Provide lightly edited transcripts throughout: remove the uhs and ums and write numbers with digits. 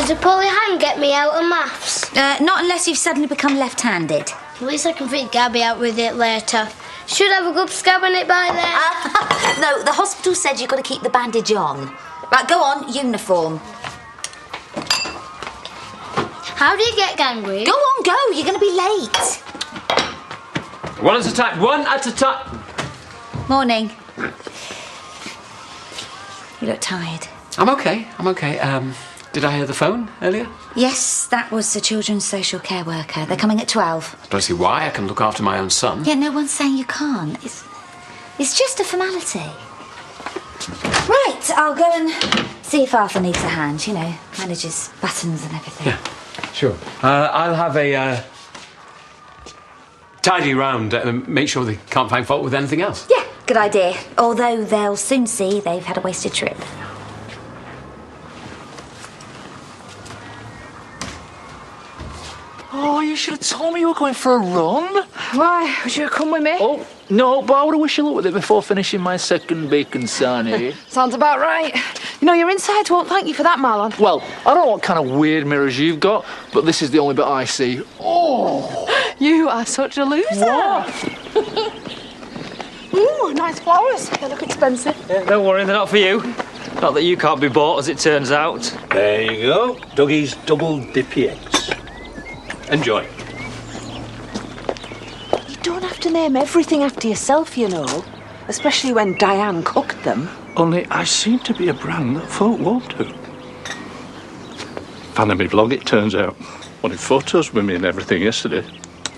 Does a poorly hand get me out of maths? Not unless you've suddenly become left-handed. At least I can fit Gabby out with it later. Should have a good scab on it by then. No, the hospital said you've got to keep the bandage on. Right, go on, uniform. How do you get gangrene? Go on, go, you're going to be late. One at a time, one at a time. Morning. You look tired. I'm okay. Did I hear the phone earlier? Yes, that was the children's social care worker. They're coming at 12. I don't see why. I can look after my own son. Yeah, no one's saying you can't. It's just a formality. Right, I'll go and see if Arthur needs a hand, manages buttons and everything. Yeah, sure. I'll have a tidy round, make sure they can't find fault with anything else. Yeah, good idea. Although they'll soon see they've had a wasted trip. Oh, you should have told me you were going for a run. Why? Would you have come with me? Oh, no, but I would have wished you luck with it before finishing my second bacon sarnie. Sounds about right. Your insides won't thank you for that, Marlon. Well, I don't know what kind of weird mirrors you've got, but this is the only bit I see. Oh! You are such a loser. What? Ooh, nice flowers. They look expensive. Yeah, don't worry, they're not for you. Not that you can't be bought, as it turns out. There you go. Dougie's double dippy eggs. Enjoy. You don't have to name everything after yourself, especially when Diane cooked them. Only I seem to be a brand that folk won't do. Fan of me vlog, it turns out. Wanted photos with me and everything yesterday.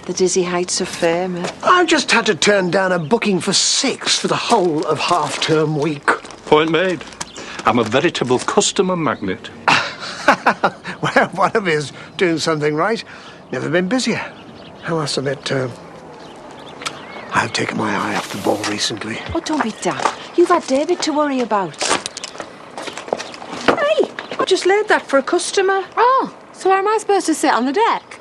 The dizzy heights of fame. I just had to turn down a booking for 6 for the whole of half-term week. Point made. I'm a veritable customer magnet. Well, one of you's doing something right. Never been busier. I must admit, I've taken my eye off the ball recently. Oh, don't be daft. You've had David to worry about. Hey, I just laid that for a customer. Oh, so where am I supposed to sit, on the deck?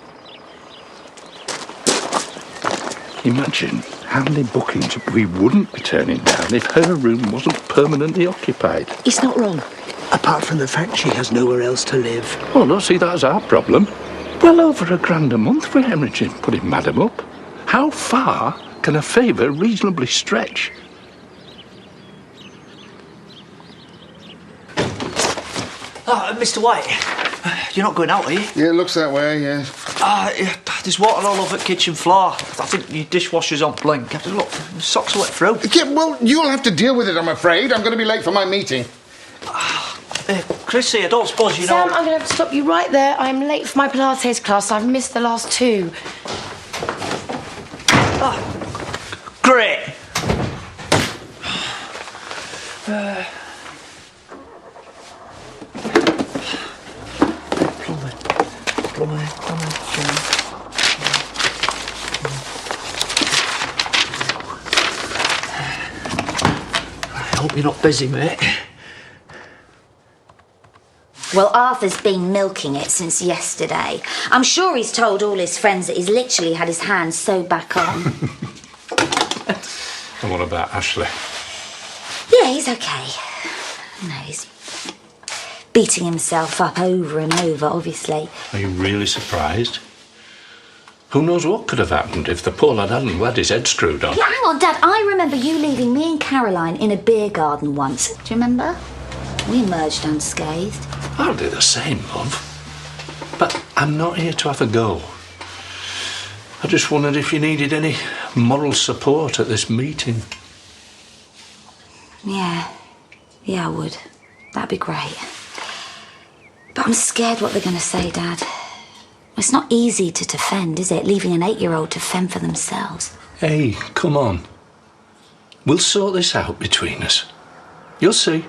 Imagine how many bookings we wouldn't be turning down if her room wasn't permanently occupied. He's not wrong. Apart from the fact she has nowhere else to live. Oh, don't see that as our problem. Well over £1,000 a month for hemorrhaging, putting madam up. How far can a favour reasonably stretch? Mr. White, you're not going out, are you? Yeah, it looks that way, yeah. Yeah, there's water all over the kitchen floor. I think your dishwasher's on blink. Look, the socks are wet through. Yeah, well, you'll have to deal with it, I'm afraid. I'm going to be late for my meeting. Chrissy, I don't suppose you know... Sam, I'm going to have to stop you right there. I'm late for my Pilates class. I've missed the last 2. Great. Plumber. I hope you're not busy, mate. Well, Arthur's been milking it since yesterday. I'm sure he's told all his friends that he's literally had his hands sewed back on. And what about Ashley? Yeah, he's okay. No, he's beating himself up over and over, obviously. Are you really surprised? Who knows what could have happened if the poor lad hadn't had his head screwed on? Yeah, hang on, Dad. I remember you leaving me and Caroline in a beer garden once. Do you remember? We emerged unscathed. I'll do the same, love. But I'm not here to have a go. I just wondered if you needed any moral support at this meeting. Yeah, I would. That'd be great. But I'm scared what they're going to say, Dad. It's not easy to defend, is it? Leaving an 8-year-old to fend for themselves. Hey, come on. We'll sort this out between us. You'll see.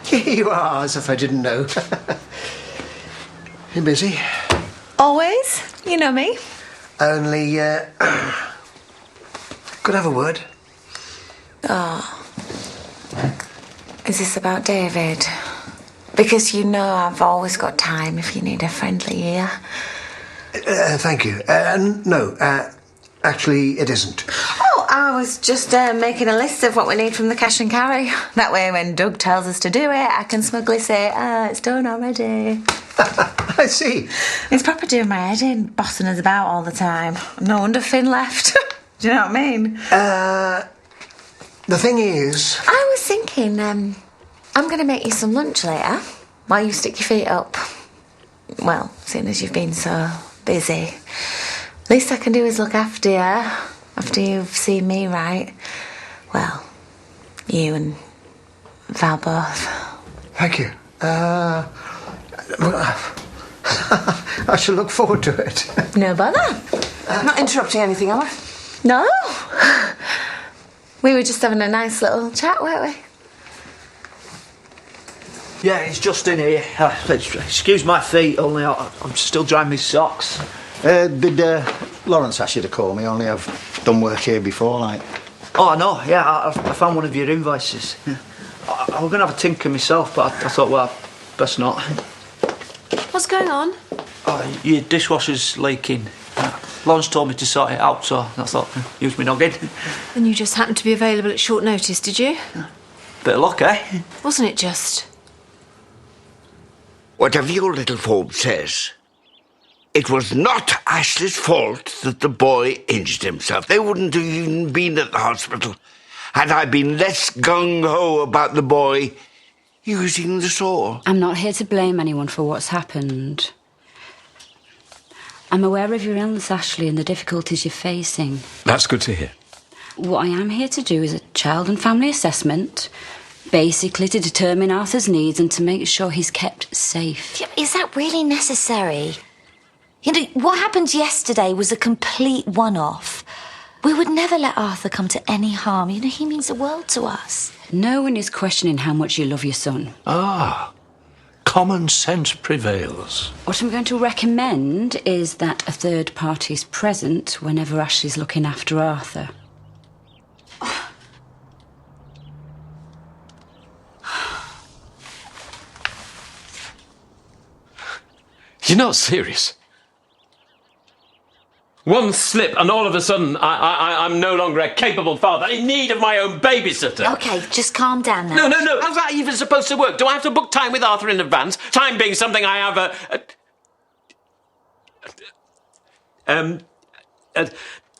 Here you are, as if I didn't know. You busy? Always. You know me. Only, could I have a word? Oh. Is this about David? Because you know I've always got time if you need a friendly ear. Thank you. No, actually, it isn't. Oh, I was just making a list of what we need from the cash and carry. That way, when Doug tells us to do it, I can smugly say, it's done already. I see. It's proper doing my head in, bossing us about all the time. No wonder Finn left. Do you know what I mean? The thing is... I was thinking, I'm going to make you some lunch later while you stick your feet up. Well, seeing as you've been so busy. Least I can do is look after you after you've seen me, right? Well, you and Val both. Thank you. Well, I shall look forward to it. No bother. Not interrupting anything, am I? No. We were just having a nice little chat, weren't we? Yeah, it's just in here. Excuse my feet, only I'm still drying my socks. Did Lawrence ask you to call me? Only I've done work here before, like. Oh, no, yeah, I found one of your invoices. Yeah. I was going to have a tinker myself, but I thought, well, best not. What's going on? Oh, your dishwasher's leaking. Lawrence told me to sort it out, so I thought, use me noggin. And you just happened to be available at short notice, did you? Bit of luck, eh? Wasn't it just? Whatever your little fob says, it was not Ashley's fault that the boy injured himself. They wouldn't have even been at the hospital had I been less gung-ho about the boy using the saw. I'm not here to blame anyone for what's happened. I'm aware of your illness, Ashley, and the difficulties you're facing. That's good to hear. What I am here to do is a child and family assessment, basically to determine Arthur's needs and to make sure he's kept safe. Yeah, is that really necessary? You know, what happened yesterday was a complete one-off. We would never let Arthur come to any harm. You know, he means the world to us. No one is questioning how much you love your son. Ah, common sense prevails. What I'm going to recommend is that a third party is present whenever Ashley's looking after Arthur. You're not serious. One slip and all of a sudden I'm no longer a capable father in need of my own babysitter. Okay, just calm down now. No. How's that even supposed to work? Do I have to book time with Arthur in advance? Time being something I have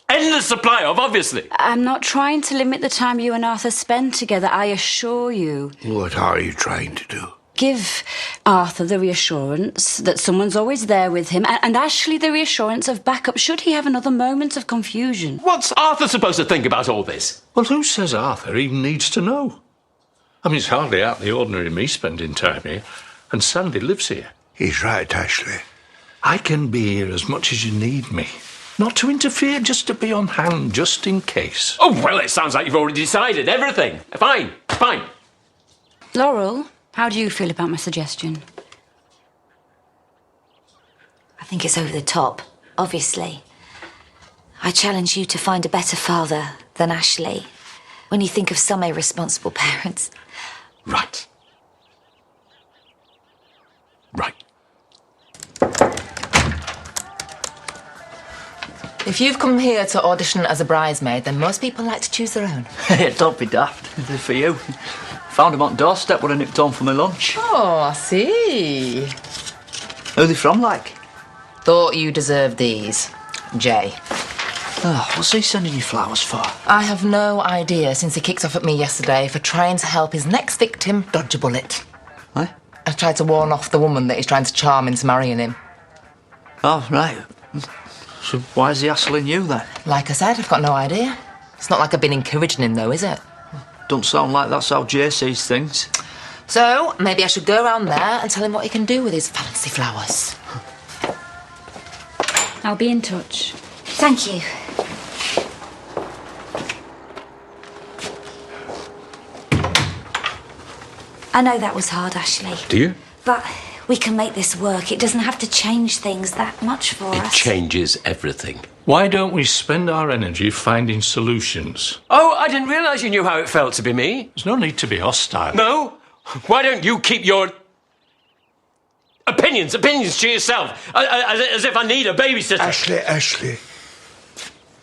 endless supply of, obviously. I'm not trying to limit the time you and Arthur spend together, I assure you. What are you trying to do? Give Arthur the reassurance that someone's always there with him, and Ashley the reassurance of backup should he have another moment of confusion. What's Arthur supposed to think about all this? Well, who says Arthur even needs to know? I mean, it's hardly out of the ordinary me spending time here, and Sandy lives here. He's right, Ashley. I can be here as much as you need me. Not to interfere, just to be on hand, just in case. Oh, well, it sounds like you've already decided everything. Fine. Laurel, how do you feel about my suggestion? I think it's over the top, obviously. I challenge you to find a better father than Ashley when you think of some irresponsible parents. Right. If you've come here to audition as a bridesmaid, then most people like to choose their own. Don't be daft. They're for you. Found them on doorstep when I nipped home for my lunch. Oh, I see. Who are they from, like? Thought you deserved these. Jay. Oh, what's he sending you flowers for? I have no idea since he kicked off at me yesterday for trying to help his next victim dodge a bullet. What? I tried to warn off the woman that he's trying to charm into marrying him. Oh, right. So why is he hassling you, then? Like I said, I've got no idea. It's not like I've been encouraging him, though, is it? Don't sound like that's how Jay sees things. So, maybe I should go around there and tell him what he can do with his fancy flowers. I'll be in touch. Thank you. I know that was hard, Ashley. Do you? But we can make this work. It doesn't have to change things that much for It us. changes everything. Why don't we spend our energy finding solutions? Oh, I didn't realise you knew how it felt to be me. There's no need to be hostile. No? Why don't you keep your Opinions to yourself. As if I need a babysitter. Ashley,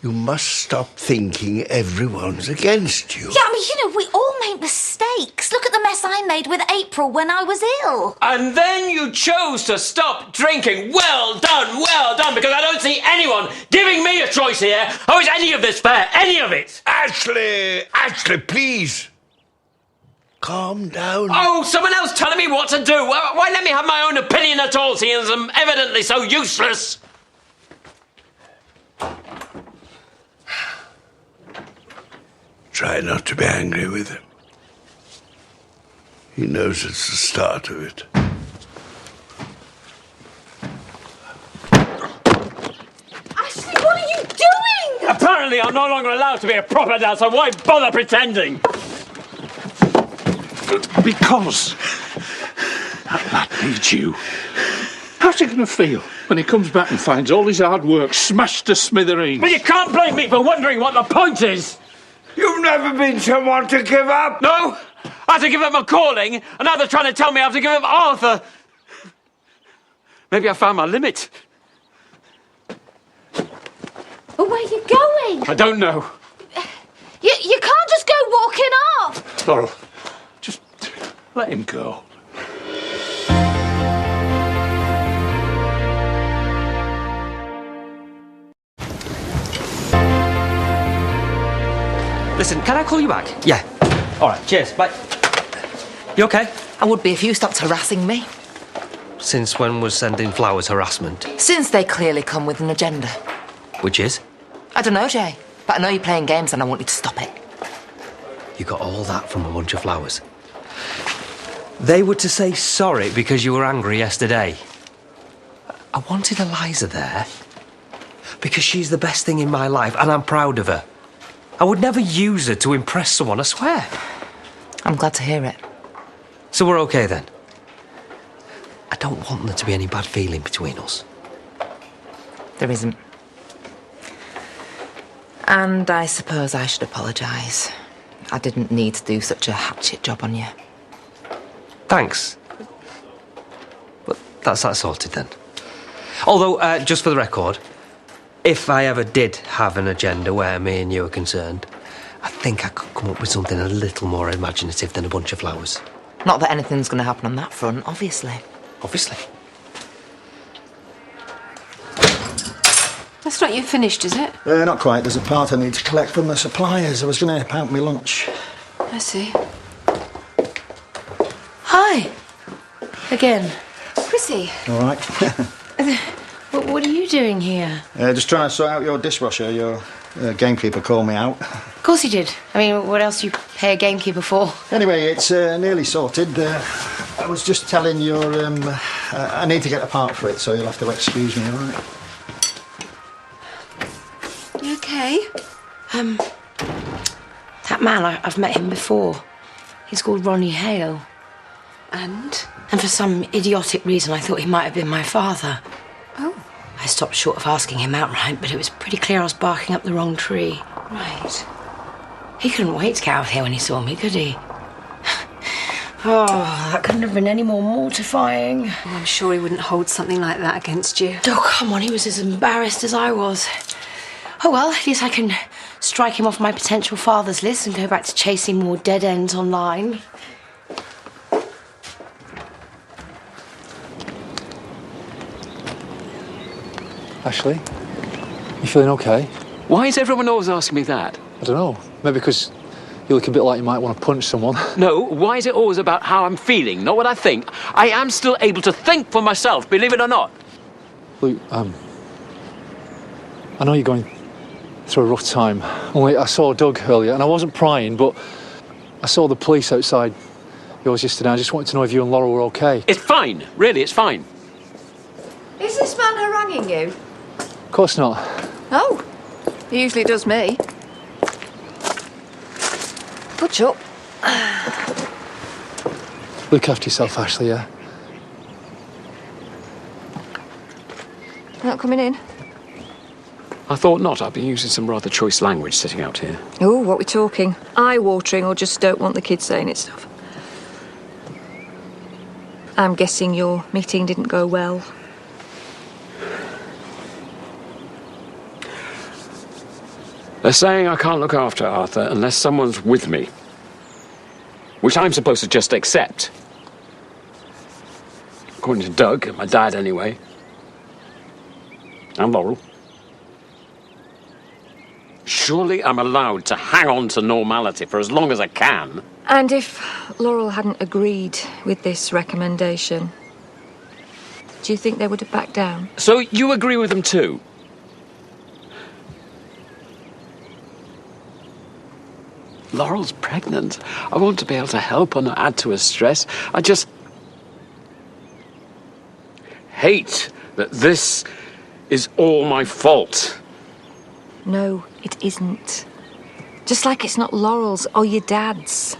you must stop thinking everyone's against you. Yeah, I mean, you know, we all make mistakes. Look at the mess I made with April when I was ill. And then you chose to stop drinking. Well done, because I don't see anyone giving me a choice here. How is any of this fair? Any of it? Ashley, please. Calm down. Oh, someone else telling me what to do. Why let me have my own opinion at all, seeing as I'm evidently so useless? Try not to be angry with him. He knows it's the start of it. Ashley, what are you doing? Apparently, I'm no longer allowed to be a proper dad, so why bother pretending? Because that lad needs you. How's he going to feel when he comes back and finds all his hard work smashed to smithereens? But you can't blame me for wondering what the point is. You've never been someone to give up. No, I had to give up my calling, and now they're trying to tell me I have to give up Arthur. Maybe I found my limit. But where are you going? I don't know. You can't just go walking off. Laurel, just let him go. Listen, can I call you back? Yeah. All right, cheers, bye. You okay? I would be if you stopped harassing me. Since when was sending flowers harassment? Since they clearly come with an agenda. Which is? I don't know, Jay, but I know you're playing games and I want you to stop it. You got all that from a bunch of flowers. They were to say sorry because you were angry yesterday. I wanted Eliza there because she's the best thing in my life and I'm proud of her. I would never use her to impress someone, I swear. I'm glad to hear it. So we're okay then? I don't want there to be any bad feeling between us. There isn't. And I suppose I should apologise. I didn't need to do such a hatchet job on you. Thanks. But that's that sorted then. Although, just for the record, if I ever did have an agenda where me and you are concerned, I think I could come up with something a little more imaginative than a bunch of flowers. Not that anything's going to happen on that front, obviously. Obviously. That's not yet finished, is it? Not quite. There's a part I need to collect from the suppliers. I was going to pack my lunch. I see. Hi. Again. Chrissy. All right. What are you doing here? Just trying to sort out your dishwasher. Your gamekeeper called me out. Of course you did. I mean, what else do you pay a gamekeeper for? Anyway, it's nearly sorted. I was just telling your... I need to get a part for it, so you'll have to excuse me, all right? You okay? That man, I've met him before. He's called Ronnie Hale. And? And for some idiotic reason, I thought he might have been my father. Oh. I stopped short of asking him outright, but it was pretty clear I was barking up the wrong tree. Right. He couldn't wait to get out of here when he saw me, could he? Oh, that couldn't have been any more mortifying. Oh, I'm sure he wouldn't hold something like that against you. Oh, come on, he was as embarrassed as I was. Oh, well, at least I can strike him off my potential father's list and go back to chasing more dead ends online. Ashley, you feeling okay? Why is everyone always asking me that? I don't know. Maybe because you look a bit like you might want to punch someone. No, why is it always about how I'm feeling, not what I think? I am still able to think for myself, believe it or not. Luke, I know you're going through a rough time. Only I saw Doug earlier, and I wasn't prying, but I saw the police outside yours yesterday. I just wanted to know if you and Laurel were okay. It's fine, really, it's fine. Is this man haranguing you? Of course not. Oh, he usually does me. Put up. Look after yourself, Ashley, yeah? Not coming in? I thought not. I've been using some rather choice language sitting out here. Oh, what we talking? Eye-watering or just don't want the kids saying it stuff? I'm guessing your meeting didn't go well. They're saying I can't look after Arthur unless someone's with me. Which I'm supposed to just accept. According to Doug, and my dad anyway. And Laurel. Surely I'm allowed to hang on to normality for as long as I can. And if Laurel hadn't agreed with this recommendation, do you think they would have backed down? So you agree with them too? Laurel's pregnant. I want to be able to help her, not add to her stress. I just hate that this is all my fault. No, it isn't. Just like it's not Laurel's or your dad's.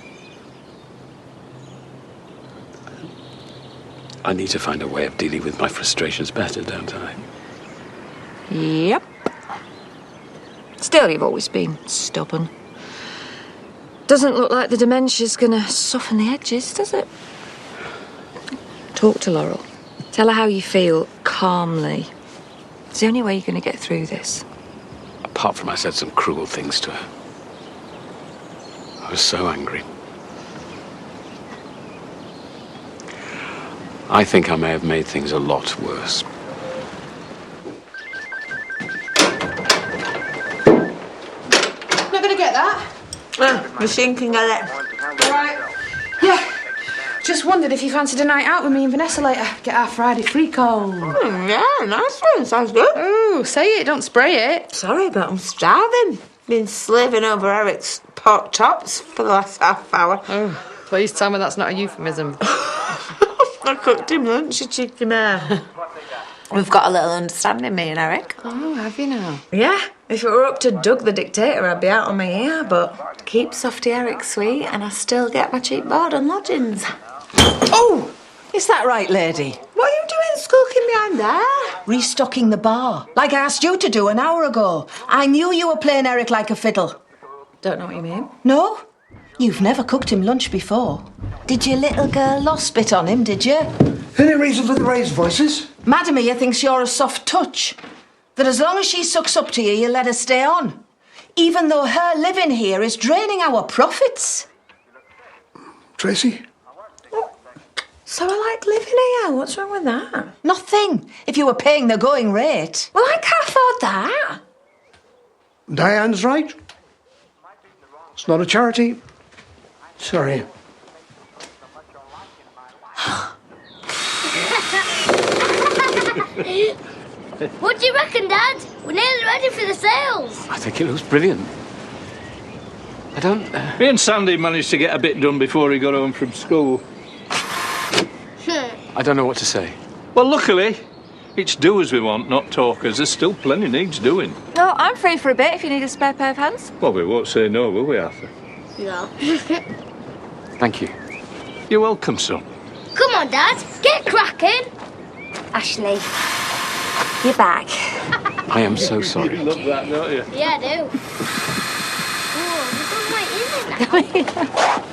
I need to find a way of dealing with my frustrations better, don't I? Yep. Still, you've always been stubborn. Doesn't look like the dementia's gonna soften the edges, does it? Talk to Laurel. Tell her how you feel, calmly. It's the only way you're gonna get through this. Apart from I said some cruel things to her. I was so angry. I think I may have made things a lot worse. Not gonna get that? Machine can get it. Right. Yeah. Just wondered if you fancied a night out with me and Vanessa later. Get our Friday free code. Yeah, nice one. Sounds good. Ooh, say it, don't spray it. Sorry, but I'm starving. Been slaving over Eric's pork chops for the last half hour. Oh, please tell me that's not a euphemism. I cooked him lunch, a cheeky mare. We've got a little understanding, me and Eric. Oh, have you now? Yeah, if it were up to Doug the dictator, I'd be out on my ear, but keep Softy Eric sweet and I still get my cheap board and lodgings. Oh! Is that right, lady? What are you doing skulking behind there? Restocking the bar, like I asked you to do an hour ago. I knew you were playing Eric like a fiddle. Don't know what you mean. No? You've never cooked him lunch before. Did your little girl lost bit on him, did you? Any reason for the raised voices? Madam here thinks you're a soft touch. That as long as she sucks up to you, you'll let her stay on. Even though her living here is draining our profits. Tracy? So I like living here. What's wrong with that? Nothing, if you were paying the going rate. Well, I can't afford that. Diane's right. It's not a charity. Sorry. What do you reckon, Dad? We're nearly ready for the sales. I think it looks brilliant. I don't... Me and Sandy managed to get a bit done before he got home from school. I don't know what to say. Well, luckily, it's doers we want, not talkers. There's still plenty needs doing. No, I'm free for a bit if you need a spare pair of hands. Well, we won't say no, will we, Arthur? No. Thank you. You're welcome, son. Come on, Dad. Get cracking. Ashley, you're back. I am so sorry. You love that, don't you? Yeah, I do. Oh, we've got my ear now.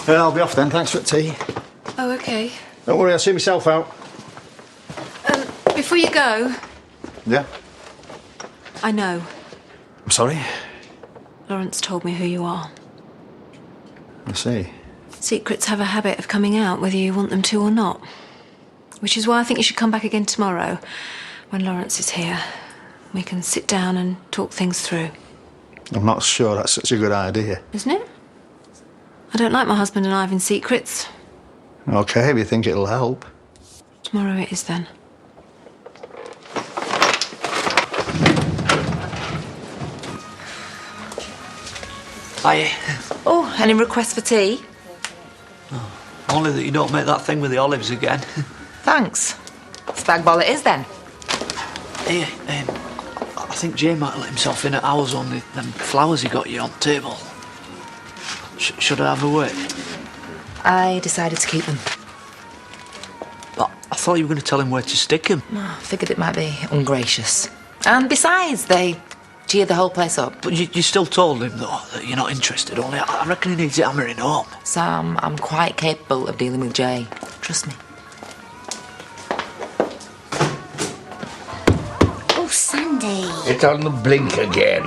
I'll be off then. Thanks for the tea. Oh, okay. Don't worry, I'll see myself out. Before you go, Yeah? I know. I'm sorry. Lawrence told me who you are. I see. Secrets have a habit of coming out whether you want them to or not. Which is why I think you should come back again tomorrow when Lawrence is here. We can sit down and talk things through. I'm not sure that's such a good idea. Isn't it? I don't like my husband and I having secrets. Okay, if you think it'll help. Tomorrow it is then. Hiya. Oh, any requests for tea? Only that you don't make that thing with the olives again. Thanks. Stag ball it is then. Here, I think Jay might let himself in at ours on them flowers he got you on table. Should I have a word? I decided to keep them. But I thought you were going to tell him where to stick him. I figured it might be ungracious. And besides, they Cheer the whole place up. But you still told him, though, that you're not interested, only I reckon he needs it hammering home. Sam, I'm quite capable of dealing with Jay. Trust me. Oh, Sandy. It's on the blink again.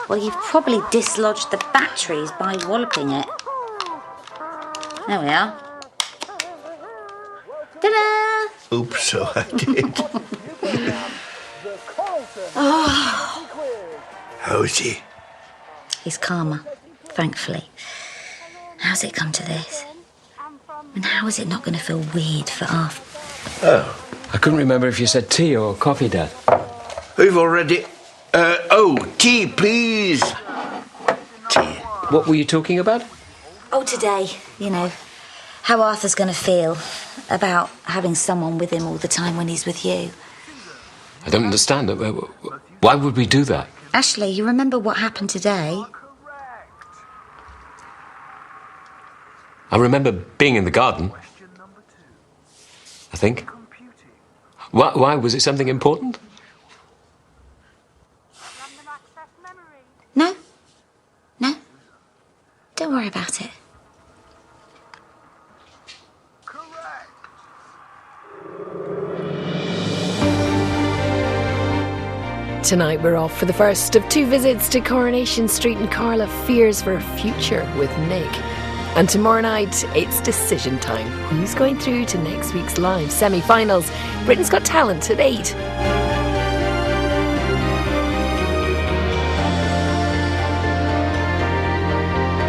Well, you've probably dislodged the batteries by walloping it. There we are. Ta-da! Oops, so I did. Oh. How is he? He's calmer, thankfully. How's it come to this? And how is it not going to feel weird for Arthur? Oh. I couldn't remember if you said tea or coffee, Dad. We've already... tea, please. Tea. What were you talking about? Oh, today, you know, how Arthur's going to feel about having someone with him all the time when he's with you. I don't understand. Why would we do that? Ashley, you remember what happened today? I remember being in the garden. I think. Why? Was it something important? No. No. Don't worry about it. Tonight we're off for the first of 2 visits to Coronation Street, and Carla fears for her future with Nick. And tomorrow night, it's decision time. Who's going through to next week's live semi-finals? Britain's Got Talent at 8.